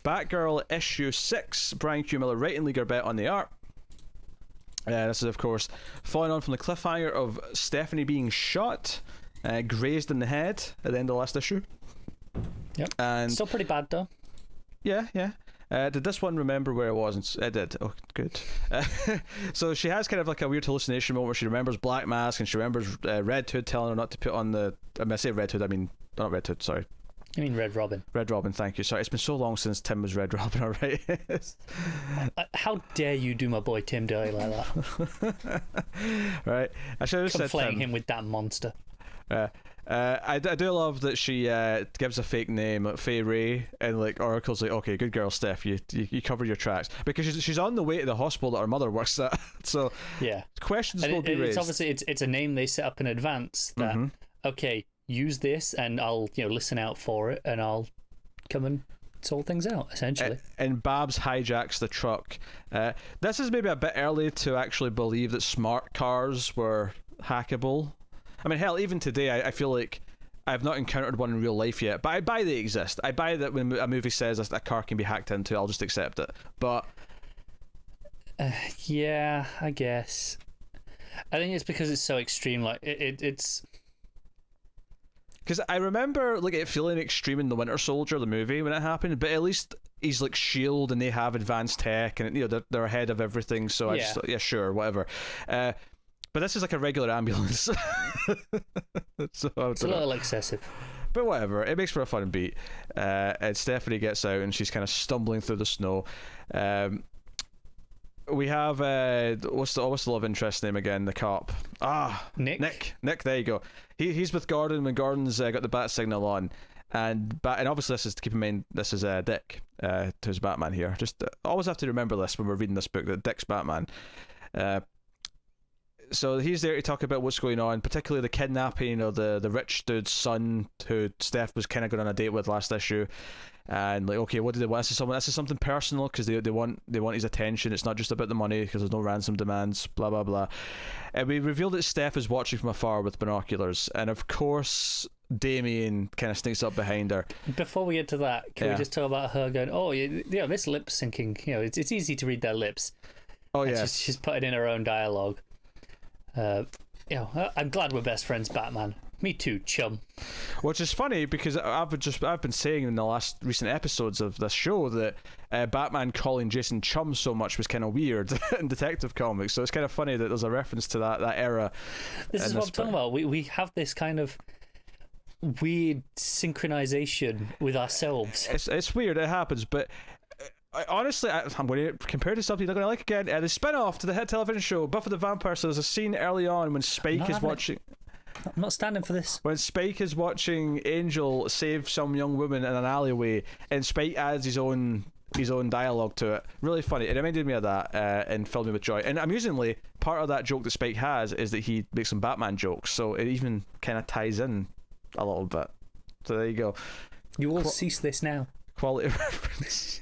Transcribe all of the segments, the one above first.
Batgirl issue 6, Brian Q. Miller writing, Lee Garbett on the art. This is, of course, following on from the cliffhanger of Stephanie being shot, grazed in the head at the end of the last issue. Yep. And still pretty bad, though. Yeah. Did this one remember where it was? It did. Oh, good. So she has kind of like a weird hallucination moment where she remembers Black Mask and she remembers Red Hood telling her not to put on the... I say Red Hood, I mean... Not Red Hood, sorry. I mean Red Robin. Red Robin, thank you. Sorry, it's been so long since Tim was Red Robin, alright? How dare you do my boy Tim dirty like that? Right. I should have said Conflating him with that monster. I do love that she gives a fake name, like Faye Ray, and like Oracle's like, okay, good girl, Steph, you cover your tracks, because she's on the way to the hospital that her mother works at. So yeah, questions and will be raised. It's obviously it's a name they set up in advance that okay, use this and I'll listen out for it and I'll come and sort things out, essentially. And Babs hijacks the truck. This is maybe a bit early to actually believe that smart cars were hackable. I mean, hell, even today, I feel like I've not encountered one in real life yet, but I buy they exist. I buy that when a movie says a car can be hacked into, I'll just accept it. But yeah, I guess. I think it's because it's so extreme. Like it's because I remember like it feeling extreme in The Winter Soldier, the movie, when it happened. But at least he's like S.H.I.E.L.D. and they have advanced tech, and they're ahead of everything. So I just yeah, sure, whatever. But this is like a regular ambulance. So it's a little excessive. But whatever, it makes for a fun beat. And Stephanie gets out and she's kind of stumbling through the snow. We have what's the love interest name again? The cop. Nick. There you go. He's with Gordon when Gordon's got the bat signal on, and obviously this is, to keep in mind, this is Dick, who's Batman here. Just always have to remember this when we're reading this book, that Dick's Batman. So he's there to talk about what's going on, particularly the kidnapping of the rich dude's son, who Steph was kind of going on a date with last issue. And like, okay, what do they want? This is something personal, because they want his attention. It's not just about the money, because there's no ransom demands. Blah blah blah. And we reveal that Steph is watching from afar with binoculars, and of course Damien kind of sneaks up behind her. Before we get to that, can we just talk about her going, oh yeah, this lip syncing? It's easy to read their lips. Oh yeah, she's putting in her own dialogue. I'm glad we're best friends, Batman. Me too, chum. Which is funny, because I've been saying in the last recent episodes of this show that Batman calling Jason chum so much was kind of weird in Detective Comics. So it's kind of funny that there's a reference to that era. This is what I'm talking about. We have this kind of weird synchronization with ourselves. It's weird. It happens, but. Honestly, I'm going to compare to something you're not going to like again. The spin-off to the hit television show Buffy the Vampire. So there's a scene early on when Spike is watching... I'm not standing for this. When Spike is watching Angel save some young woman in an alleyway, and Spike adds his own dialogue to it. Really funny. It reminded me of that and filled me with joy. And amusingly, part of that joke that Spike has is that he makes some Batman jokes, so it even kind of ties in a little bit. So there you go. You will cease this now. Quality reference.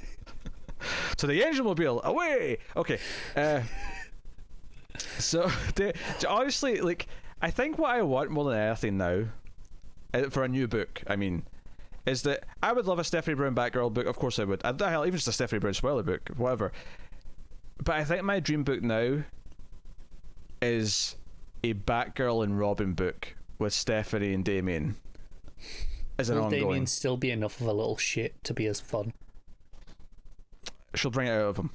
To the Angelmobile, away! Okay. So, honestly, like, I think what I want more than anything now, for a new book, I mean, is that I would love a Stephanie Brown Batgirl book. Of course I would. Hell, even just a Stephanie Brown spoiler book, whatever. But I think my dream book now is a Batgirl and Robin book with Stephanie and Damien as an ongoing. Will Damien still be enough of a little shit to be as fun? She'll bring it out of him.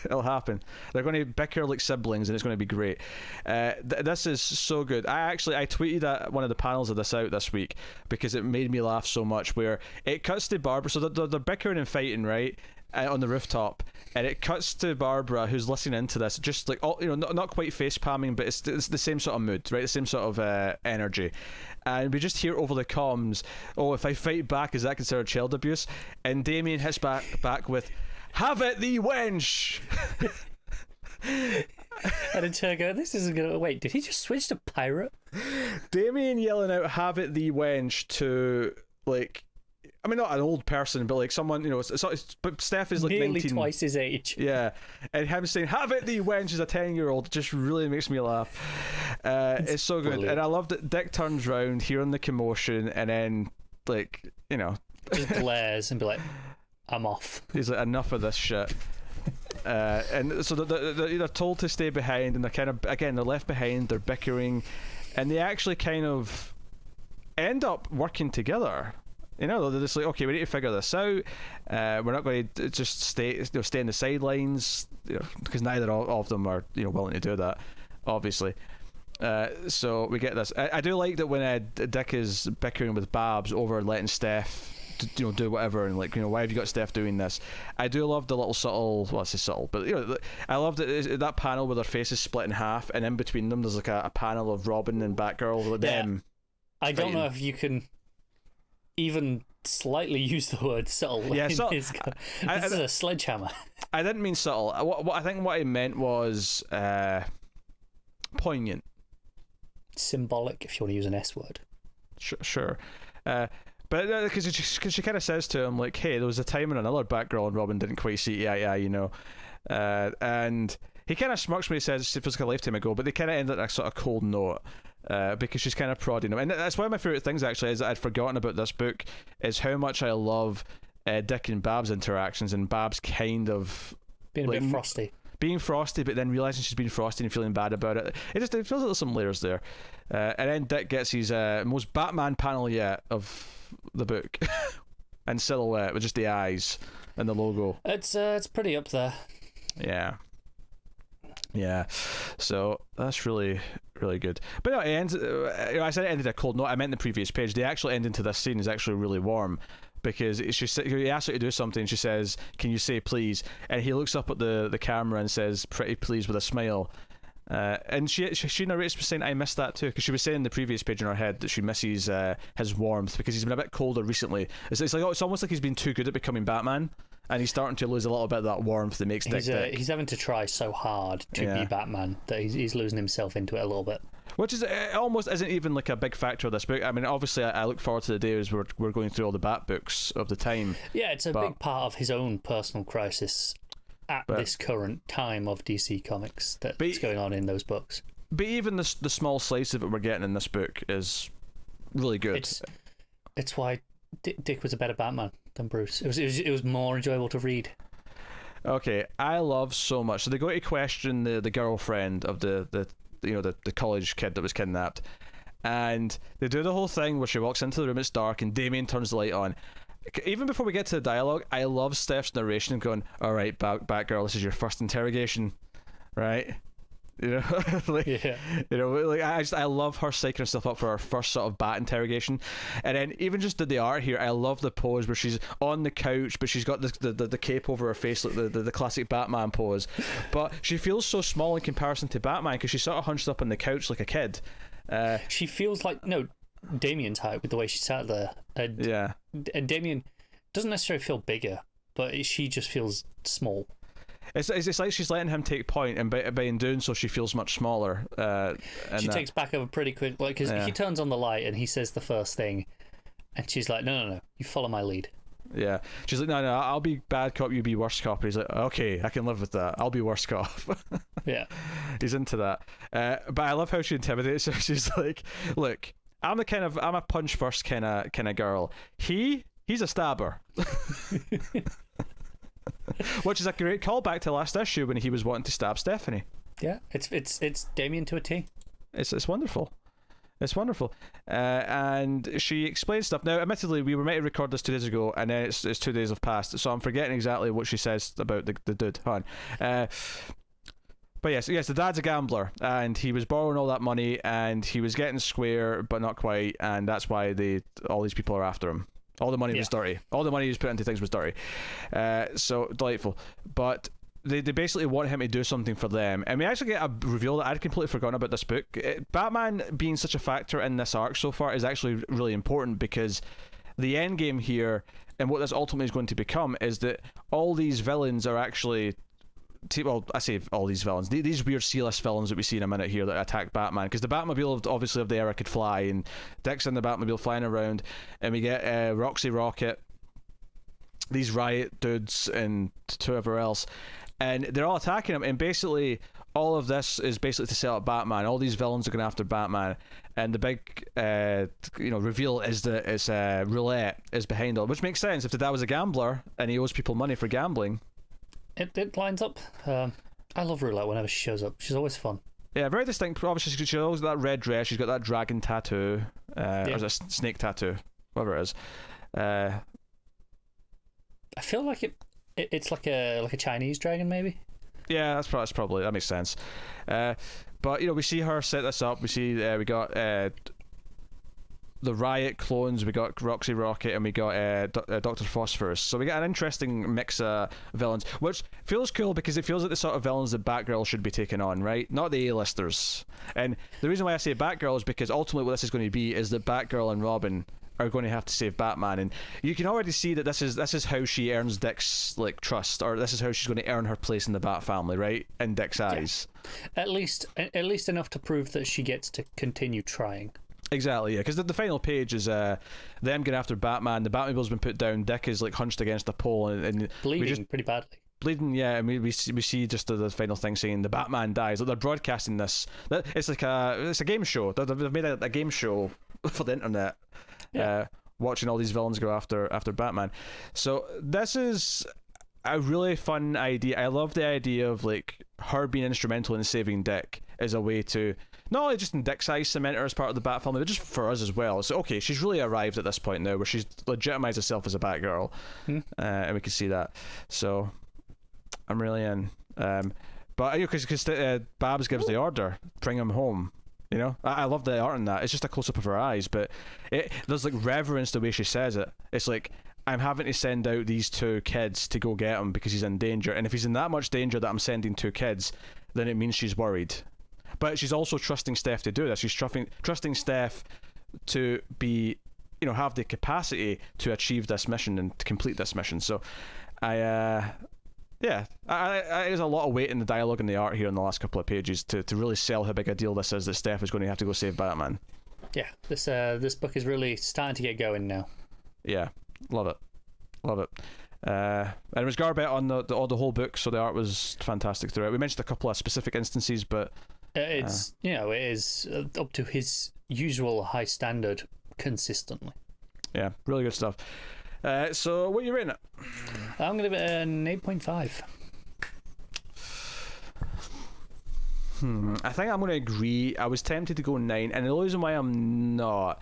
It'll happen. They're going to bicker like siblings, and it's going to be great. This is so good. I tweeted at one of the panels of this out this week because it made me laugh so much. Where it cuts to Barbara, so they're bickering and fighting, right, on the rooftop, and it cuts to Barbara, who's listening into this, just like, not quite face palming, but it's the same sort of mood, right, the same sort of energy. And we just hear over the comms, oh, if I fight back, is that considered child abuse? And Damien hits back with, have it thee wench. And then Turner go, this isn't gonna... Wait, did he just switch to pirate? Damien yelling out, have it thee wench, to, like... I mean, not an old person, but like someone, but Steph is like nearly 19. Twice his age. Yeah. And him saying, have it thee wench, as a 10-year-old, just really makes me laugh. It's so good. Brilliant. And I love that Dick turns round, hearing the commotion, and then, like, just glares and be like, I'm off. He's like, enough of this shit. And so they're told to stay behind, and they're kind of, again, they're left behind, they're bickering, and they actually kind of end up working together. You know, they're just like, okay, we need to figure this out. We're not going to just stay in the sidelines, because neither of them are, willing to do that, obviously. So we get this. I do like that when Dick is bickering with Babs over letting Steph do whatever, and like, why have you got Steph doing this? I do love the little subtle, well, I say subtle, but I love that panel where their faces split in half, and in between them there's like a panel of Robin and Batgirl with them. I don't know if you can even slightly use the word subtle. Yeah, so this is a sledgehammer. I didn't mean subtle. What I meant was poignant, symbolic, if you want to use an S word. Sure. But because she kind of says to him, like, hey, there was a time when another Batgirl and Robin didn't quite see eye to eye, and he kind of smirks when he says it feels like a lifetime ago, but they kind of end on a sort of cold note, because she's kind of prodding him. And that's one of my favourite things, actually, is that I'd forgotten about this book, is how much I love Dick and Babs' interactions, and Babs kind of... being a bit frosty. Being frosty, but then realising she's been frosty and feeling bad about it. It feels like there's some layers there. And then Dick gets his most Batman panel yet of the book, and silhouette with just the eyes and the logo. It's pretty up there. Yeah. So that's really, really good. But no, it ends. I said it ended a cold note. I meant the previous page. The actual ending to this scene is actually really warm, because he asks her to do something. She says, "Can you say please?" And he looks up at the camera and says, "Pretty please," with a smile. And she narrates saying, "I missed that too," because she was saying in the previous page in her head that she misses his warmth, because he's been a bit colder recently. It's like, it's almost like he's been too good at becoming Batman, and he's starting to lose a little bit of that warmth that makes Dick. He's having to try so hard to be Batman that he's losing himself into it a little bit. Which is, it almost isn't even like a big factor of this book. I mean, obviously, I look forward to the days where we're going through all the Bat books of the time. Yeah, it's a big part of his own personal crisis at this current time of DC Comics that's going on in those books. But even the small slice of it we're getting in this book is really good. It's why Dick was a better Batman than Bruce. It was more enjoyable to read. Okay, I love so much. So they go to question the girlfriend of the college kid that was kidnapped, and they do the whole thing where she walks into the room, it's dark, and Damien turns the light on. Even before we get to the dialogue, I love Steph's narration going, "All right, Batgirl, this is your first interrogation, right?" I love her psyching herself up for her first sort of Bat interrogation. And then even just the art here, I love the pose where she's on the couch, but she's got the cape over her face, like the classic Batman pose, but she feels so small in comparison to Batman, because she's sort of hunched up on the couch like a kid. She feels like Damien's height with the way she sat there, and Damien doesn't necessarily feel bigger, but she just feels small. It's like she's letting him take point, and by in doing so, she feels much smaller. She takes back over pretty quick, because he turns on the light and he says the first thing, and she's like, "No, you follow my lead." Yeah, she's like, "No, I'll be bad cop, you be worst cop." And he's like, "Okay, I can live with that. I'll be worst cop." Yeah, he's into that. But I love how she intimidates her. She's like, "Look, I'm a punch first kind of girl. He's a stabber." Which is a great callback to last issue when he was wanting to stab Stephanie. Yeah, it's Damien to a T. It's wonderful. It's wonderful. And she explains stuff. Now, admittedly, we were meant to record this 2 days ago, and then it's 2 days have passed, so I'm forgetting exactly what she says about the dude. Hold on. But yes, the dad's a gambler, and he was borrowing all that money, and he was getting square, but not quite, and that's why all these people are after him. All the money was dirty. All the money he was put into things was dirty. So delightful. But they basically want him to do something for them. And we actually get a reveal that I'd completely forgotten about this book. Batman being such a factor in this arc so far is actually really important, because the end game here, and what this ultimately is going to become, is that all these villains are actually... Well, I say all these villains. These weird C-list villains that we see in a minute here that attack Batman, because the Batmobile obviously of the era could fly, and Dick's in the Batmobile flying around, and we get Roxy Rocket, these riot dudes, and whoever else, and they're all attacking him, and basically all of this is basically to set up Batman. All these villains are going after Batman, and the big reveal is that it's Roulette is behind it, which makes sense if the dad was a gambler and he owes people money for gambling. It lines up. I love Roulette whenever she shows up. She's always fun. Yeah, very distinct. Obviously, she's always got that red dress. She's got that dragon tattoo, or is it a snake tattoo, whatever it is. I feel like it's like a Chinese dragon, maybe. Yeah, that's probably that makes sense. But we see her set this up. We see we got the Riot clones, we got Roxy Rocket, and we got Dr. Phosphorus. So we got an interesting mix of villains, which feels cool because it feels like the sort of villains that Batgirl should be taking on, right? Not the A-listers. And the reason why I say Batgirl is because ultimately what this is going to be is that Batgirl and Robin are going to have to save Batman, and you can already see that this is how she earns Dick's trust, or this is how she's going to earn her place in the Bat family, right? In Dick's eyes. At least enough to prove that she gets to continue trying. Exactly, yeah, because the final page is them getting after Batman. The Batmobile's been put down. Dick is hunched against a pole and bleeding pretty badly. Bleeding, yeah, and we see just the final thing saying the Batman dies. They're broadcasting this. It's a game show. They've made a game show for the internet. Yeah. Watching all these villains go after Batman. So this is a really fun idea. I love the idea of her being instrumental in saving Dick as a way to not only just in Dick's eyes cement her as part of the Bat family, but just for us as well. So okay, she's really arrived at this point now where she's legitimized herself as a Batgirl, and we can see that. So I'm really in. But because Babs gives the order, bring him home. I love the art in that. It's just a close up of her eyes, but there's reverence the way she says it. It's I'm having to send out these 2 kids to go get him because he's in danger, and if he's in that much danger that I'm sending 2 kids, then it means she's worried. But she's also trusting Steph to do this. She's trusting Steph to be, have the capacity to achieve this mission and to complete this mission. So, there's a lot of weight in the dialogue and the art here in the last couple of pages to really sell how big a deal this is that Steph is going to have to go save Batman. Yeah, this book is really starting to get going now. Yeah, love it. And it was Garbett on the whole book, so the art was fantastic throughout. We mentioned a couple of specific instances, but it is up to his usual high standard consistently. Yeah, really good stuff. So what are you rating it? I'm going to give it an 8.5. I think I'm going to agree. I was tempted to go 9, and the reason why I'm not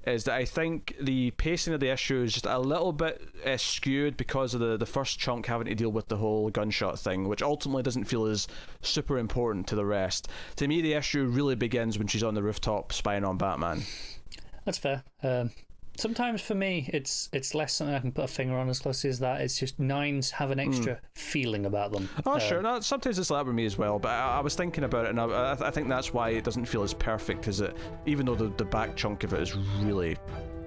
is that I think the pacing of the issue is just a little bit skewed because of the first chunk having to deal with the whole gunshot thing, which ultimately doesn't feel as super important to the rest. To me, the issue really begins when she's on the rooftop spying on Batman. That's fair. Sometimes for me, it's less something I can put a finger on as closely as that. It's just 9s have an extra feeling about them. Oh, sure. No, sometimes it's that with me as well, but I was thinking about it, and I think that's why it doesn't feel as perfect as it, even though the back chunk of it is really...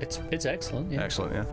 It's excellent, yeah. Excellent, yeah.